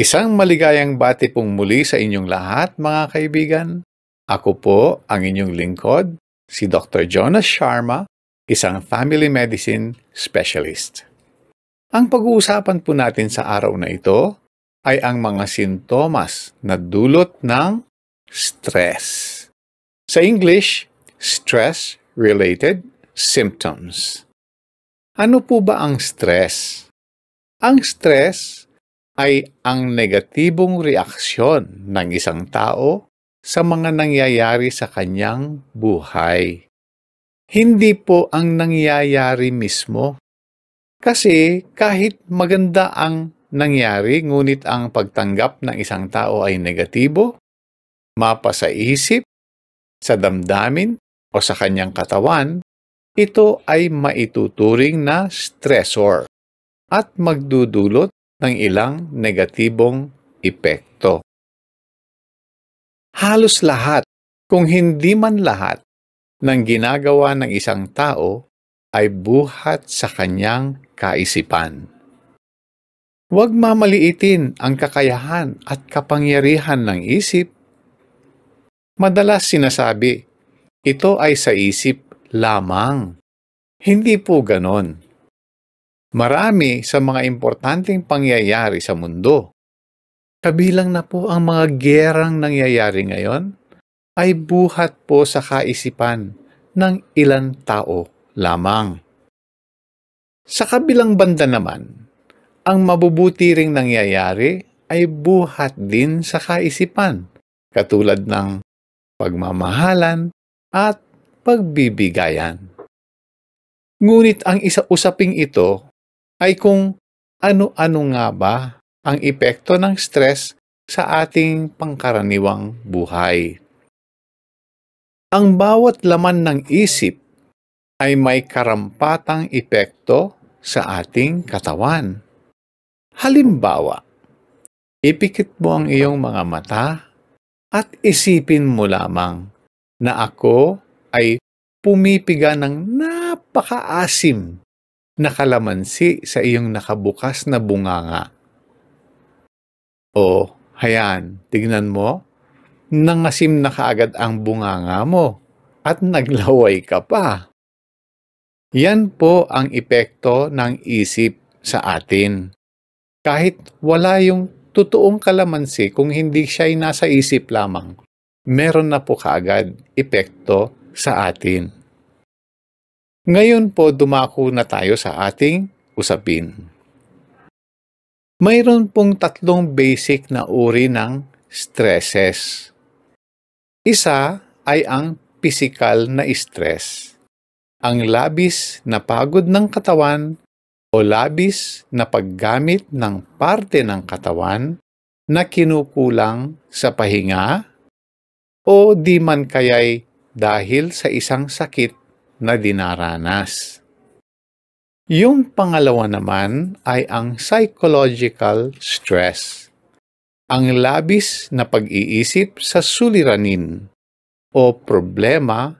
Isang maligayang bati pong muli sa inyong lahat, mga kaibigan. Ako po ang inyong lingkod, si Dr. Jonas Sharma, isang family medicine specialist. Ang pag-uusapan po natin sa araw na ito ay ang mga sintomas na dulot ng stress. Sa English, stress-related symptoms. Ano po ba ang stress? Ang stress ay ang negatibong reaksyon ng isang tao sa mga nangyayari sa kanyang buhay. Hindi po ang nangyayari mismo. Kasi kahit maganda ang nangyari, ngunit ang pagtanggap ng isang tao ay negatibo, mapa sa isip, sa damdamin, o sa kanyang katawan, ito ay maituturing na stressor at magdudulot ng ilang negatibong epekto. Halos lahat, kung hindi man lahat, ng ginagawa ng isang tao ay buhat sa kanyang kaisipan. Huwag mamaliitin ang kakayahan at kapangyarihan ng isip. Madalas sinasabi, ito ay sa isip lamang. Hindi po ganon. Marami sa mga importanteng pangyayari sa mundo, kabilang na po ang mga gerang nangyayari ngayon, ay buhat po sa kaisipan ng ilang tao lamang. Sa kabilang banda naman, ang mabubuti ring nangyayari ay buhat din sa kaisipan, katulad ng pagmamahalan at pagbibigayan. Ngunit ang usaping ito ay kung ano-ano nga ba ang epekto ng stress sa ating pangkaraniwang buhay. Ang bawat laman ng isip ay may karampatang epekto sa ating katawan. Halimbawa, ipikit mo ang iyong mga mata at isipin mo lamang na ako ay pumipiga ng napakaasim na kalamansi sa iyong nakabukas na bunganga. O, hayan, tignan mo, nangasim na kaagad ang bunganga mo at naglaway ka pa. Yan po ang epekto ng isip sa atin. Kahit wala yung totoong kalamansi, kung hindi siya ay nasa isip lamang, meron na po kaagad epekto sa atin. Ngayon po, dumako na tayo sa ating usapin. Mayroon pong tatlong basic na uri ng stresses. Isa ay ang physical na stress, ang labis na pagod ng katawan o labis na paggamit ng parte ng katawan na kinukulang sa pahinga o di man kaya'y dahil sa isang sakit na dinaranas. Yung pangalawa naman ay ang psychological stress, ang labis na pag-iisip sa suliranin o problema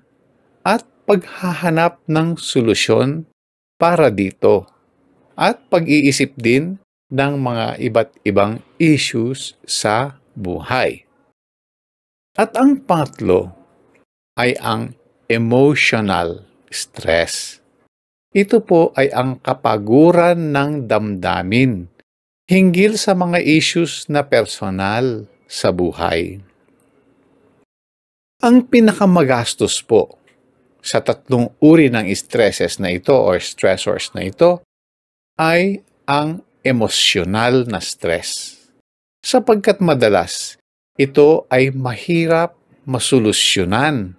at paghahanap ng solusyon para dito, at pag-iisip din ng mga iba't ibang issues sa buhay. At ang pangatlo ay ang emotional stress. Ito po ay ang kapaguran ng damdamin hinggil sa mga issues na personal sa buhay. Ang pinakamagastos po sa tatlong uri ng stresses na ito or stressors na ito ay ang emosyonal na stress. Sapagkat madalas, ito ay mahirap masolusyonan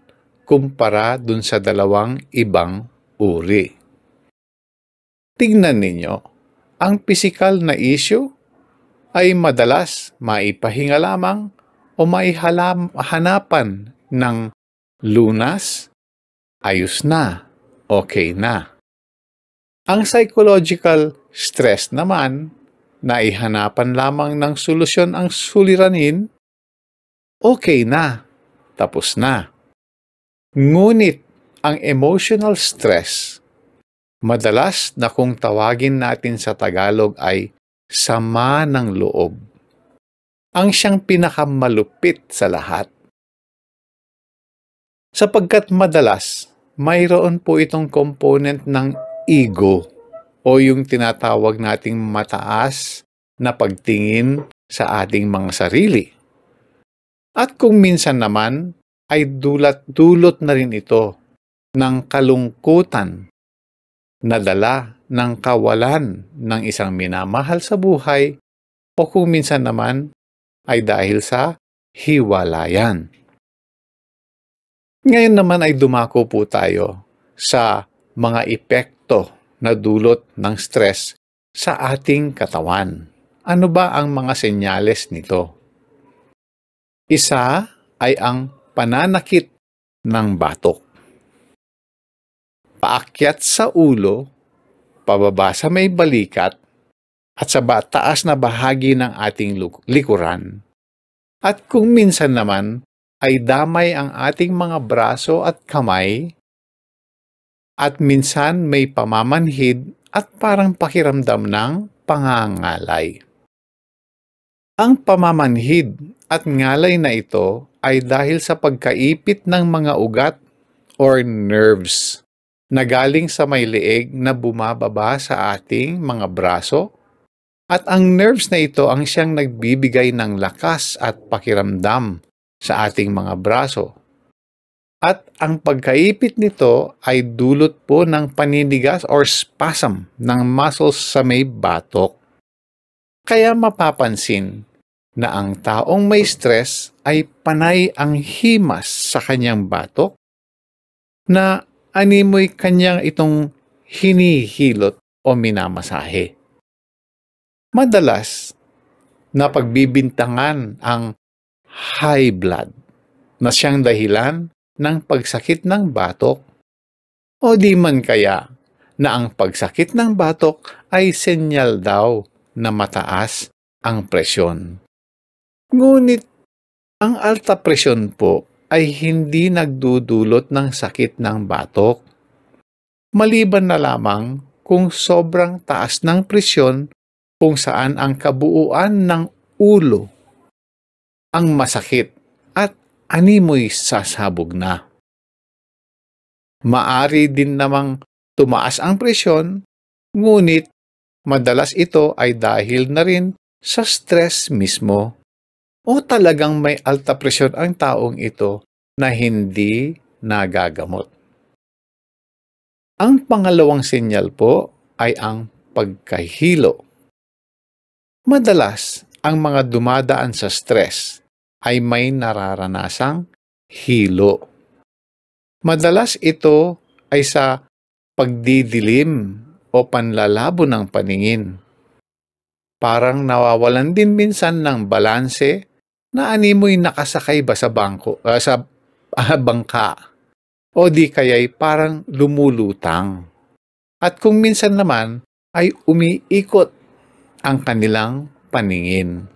kumpara dun sa dalawang ibang uri. Tingnan ninyo, ang pisikal na issue ay madalas maipahinga lamang o maihanapan ng lunas, ayos na, okay na. Ang psychological stress naman, naihanapan lamang ng solusyon ang suliranin, okay na, tapos na. Ngunit ang emotional stress, madalas na kung tawagin natin sa Tagalog ay sama ng loob. ang siyang pinakamalupit sa lahat. Sapagkat madalas, mayroon po itong component ng ego o yung tinatawag nating mataas na pagtingin sa ating mga sarili. At kung minsan naman ay dulot na rin ito ng kalungkutan na dala ng kawalan ng isang minamahal sa buhay o kung minsan naman ay dahil sa hiwalayan. Ngayon naman ay dumako po tayo sa mga epekto na dulot ng stress sa ating katawan. Ano ba ang mga senyales nito? Isa ay ang pananakit ng batok. Paakyat sa ulo, pababa sa may balikat, at sa taas na bahagi ng ating likuran. At kung minsan naman ay damay ang ating mga braso at kamay, at minsan may pamamanhid at parang pakiramdam ng pangangalay. Ang pamamanhid at ngalay na ito ay dahil sa pagkaipit ng mga ugat or nerves na galing sa may leeg na bumababa sa ating mga braso, at ang nerves na ito ang siyang nagbibigay ng lakas at pakiramdam sa ating mga braso. At ang pagkaipit nito ay dulot po ng paninigas or spasm ng muscles sa may batok. Kaya mapapansin na ang taong may stress ay panay ang himas sa kanyang batok na animoy kanyang itong hinihilot o minamasahe. Madalas na pagbibintangan ang high blood na siyang dahilan ng pagsakit ng batok, o di man kaya na ang pagsakit ng batok ay senyal daw na mataas ang presyon. Ngunit ang alta presyon po ay hindi nagdudulot ng sakit ng batok, maliban na lamang kung sobrang taas ng presyon kung saan ang kabuuan ng ulo ang masakit at animoy sasabog na. Maari din namang tumaas ang presyon, ngunit madalas ito ay dahil na rin sa stress mismo o talagang may alta presyon ang taong ito na hindi nagagamot. Ang pangalawang senyal po ay ang pagkahilo. Madalas, ang mga dumadaan sa stress ay may nararanasang hilo. Madalas ito ay sa pagdidilim o panlalabo ng paningin. Parang nawawalan din minsan ng balanse na animoy nakasakay ba sa bangka o di kaya'y parang lumulutang. At kung minsan naman ay umiikot ang kanilang paningin.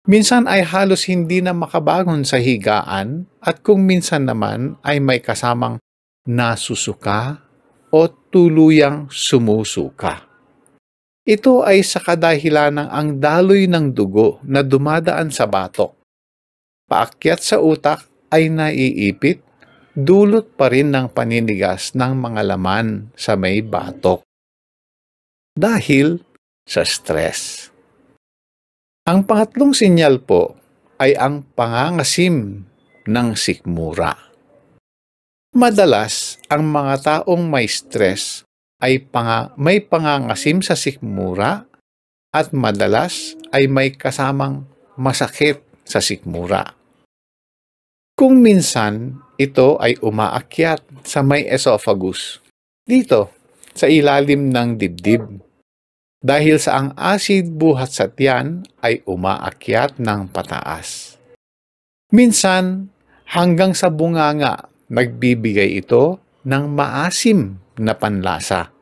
Minsan ay halos hindi na makabangon sa higaan at kung minsan naman ay may kasamang nasusuka o tuluyang sumusuka. Ito ay sa kadahilanang ang daloy ng dugo na dumadaan sa batok, paakyat sa utak ay naiipit, dulot pa rin ng paninigas ng mga laman sa may batok. Dahil sa stress. Ang pangatlong sinyal po ay ang pangangasim ng sikmura. Madalas, ang mga taong may stress ay may pangangasim sa sikmura at madalas ay may kasamang masakit sa sikmura. Kung minsan, ito ay umaakyat sa may esophagus, dito sa ilalim ng dibdib. Dahil sa ang acid buhat sa tiyan ay umaakyat ng pataas. Minsan, hanggang sa bunganga, nagbibigay ito ng maasim na panlasa.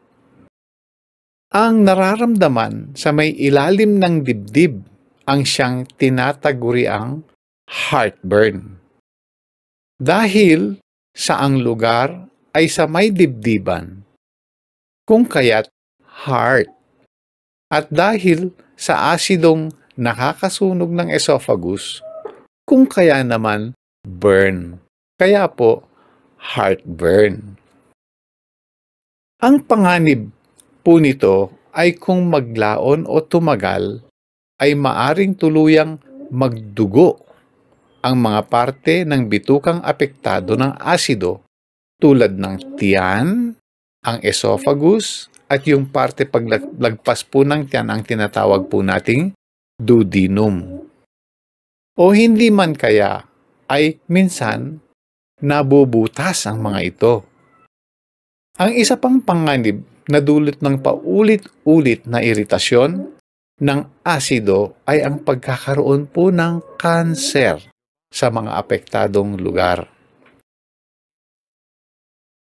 Ang nararamdaman sa may ilalim ng dibdib ang siyang tinataguriang heartburn. Dahil sa ang lugar ay sa may dibdiban, kung kaya't heart. At dahil sa asidong nakakasunog ng esophagus, kung kaya naman burn. Kaya po, heartburn. Ang panganib po nito ay kung maglaon o tumagal, ay maaring tuluyang magdugo ang mga parte ng bitukang apektado ng asido tulad ng tiyan, ang esophagus, at yung parte paglagpas po ng tiyan ang tinatawag po nating duodenum. O hindi man kaya ay minsan nabubutas ang mga ito. Ang isa pang panganib na dulot ng paulit-ulit na iritasyon ng asido ay ang pagkakaroon po ng kanser sa mga apektadong lugar.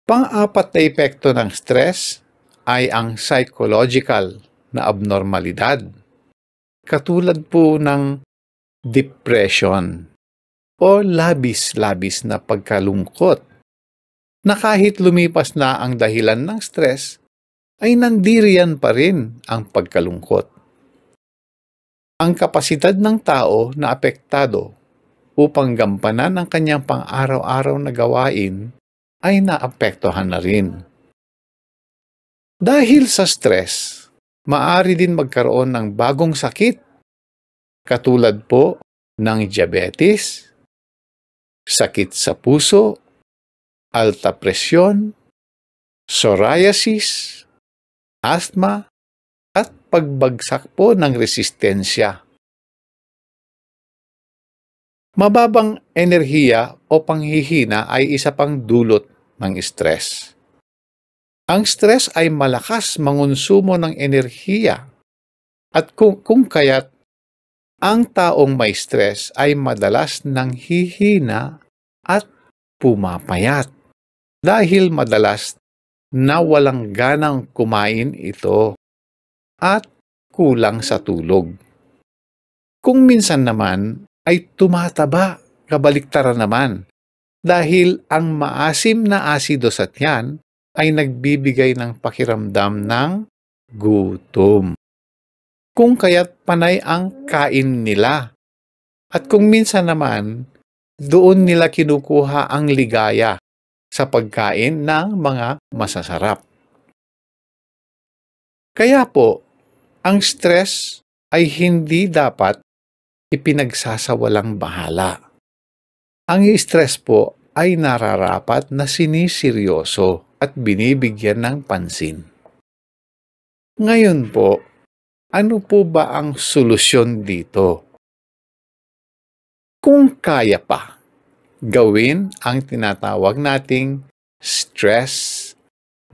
Pang-apat na epekto ng stress ay ang psychological na abnormalidad, katulad po ng depression o labis-labis na pagkalungkot, na kahit lumipas na ang dahilan ng stress, ay nandiriyan pa rin ang pagkalungkot. Ang kapasidad ng tao na apektado upang gampanan ang kanyang pang-araw-araw na gawain ay naapektuhan na rin. Dahil sa stress, maaari din magkaroon ng bagong sakit, katulad po ng diabetes, sakit sa puso, alta presyon, psoriasis, asthma, at pagbagsak po ng resistensya. Mababang enerhiya o panghihina ay isa pang dulot ng stress. Ang stress ay malakas mangonsumo ng enerhiya, at kung kaya't ang taong may stress ay madalas nang hihina at pumapayat dahil madalas na walang ganang kumain ito at kulang sa tulog. Kung minsan naman ay tumataba, kabaliktaran naman, dahil ang maasim na asido sa tiyan ay nagbibigay ng pakiramdam ng gutom. Kung kaya't panay ang kain nila. At kung minsan naman, doon nila kinukuha ang ligaya sa pagkain ng mga masasarap. Kaya po, ang stress ay hindi dapat ipinagsasawalang bahala. Ang stress po ay nararapat na siniseryoso at binibigyan ng pansin. Ngayon po, ano po ba ang solusyon dito? Kung kaya pa, gawin ang tinatawag nating stress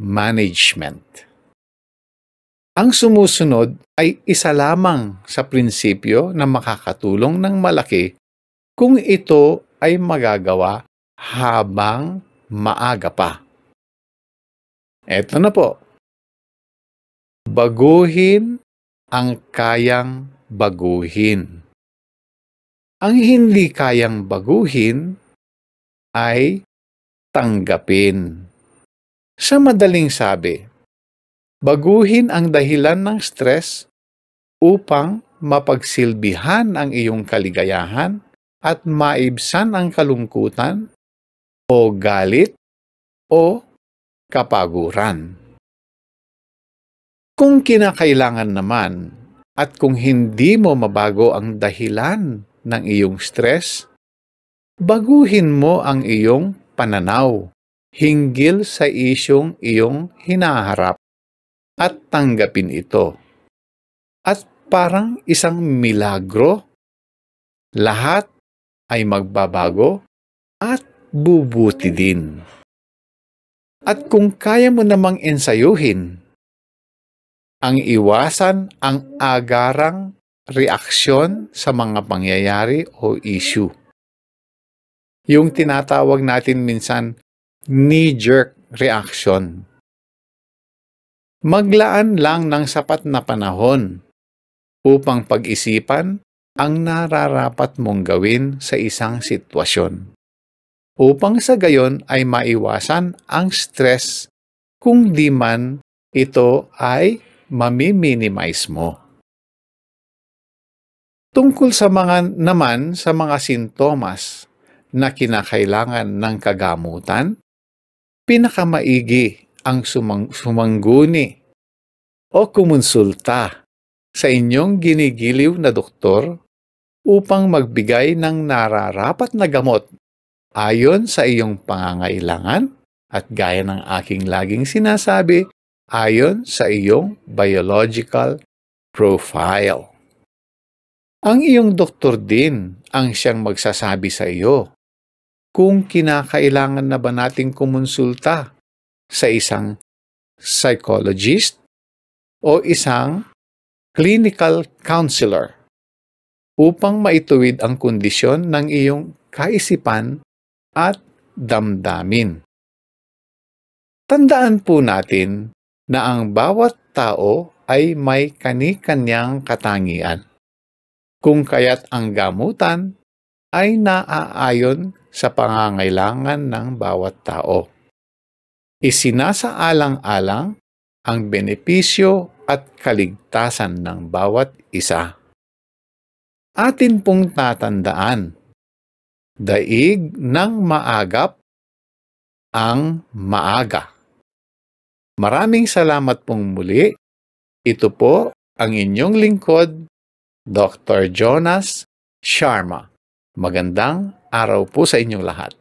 management. Ang sumusunod ay isa lamang sa prinsipyo na makakatulong ng malaki kung ito ay magagawa habang maaga pa. Eto na po. Baguhin ang kayang baguhin. Ang hindi kayang baguhin ay tanggapin. Sa madaling sabi, baguhin ang dahilan ng stress upang mapagsilbihan ang iyong kaligayahan at maibsan ang kalungkutan o galit o kapaguran. Kung kinakailangan naman at kung hindi mo mabago ang dahilan ng iyong stress, baguhin mo ang iyong pananaw hinggil sa isyong iyong hinaharap at tanggapin ito. At parang isang milagro, lahat ay magbabago at bubuti din. At kung kaya mo namang ensayuhin, ang iwasan ang agarang reaksyon sa mga pangyayari o issue. Yung tinatawag natin minsan knee-jerk reaction. Maglaan lang ng sapat na panahon upang pag-isipan ang nararapat mong gawin sa isang sitwasyon, upang sa gayon ay maiwasan ang stress kung di man ito ay mami-minimize mo. Tungkol sa mga sintomas na kinakailangan ng kagamutan, pinakamaigi ang sumangguni o kumonsulta sa inyong ginigiliw na doktor upang magbigay ng nararapat na gamot ayon sa iyong pangangailangan at gaya ng aking laging sinasabi, ayon sa iyong biological profile. Ang iyong doktor din ang siyang magsasabi sa iyo kung kinakailangan na ba nating kumonsulta sa isang psychologist o isang clinical counselor upang maituwid ang kondisyon ng iyong kaisipan at damdamin. Tandaan po natin na ang bawat tao ay may kani-kanyang katangian, kung kaya't ang gamutan ay naaayon sa pangangailangan ng bawat tao. Isinasaalang-alang ang benepisyo at kaligtasan ng bawat isa. Atin pong tatandaan, daig ng maagap ang maaga. Maraming salamat pong muli. Ito po ang inyong lingkod, Dr. Jonas Sharma. Magandang araw po sa inyong lahat.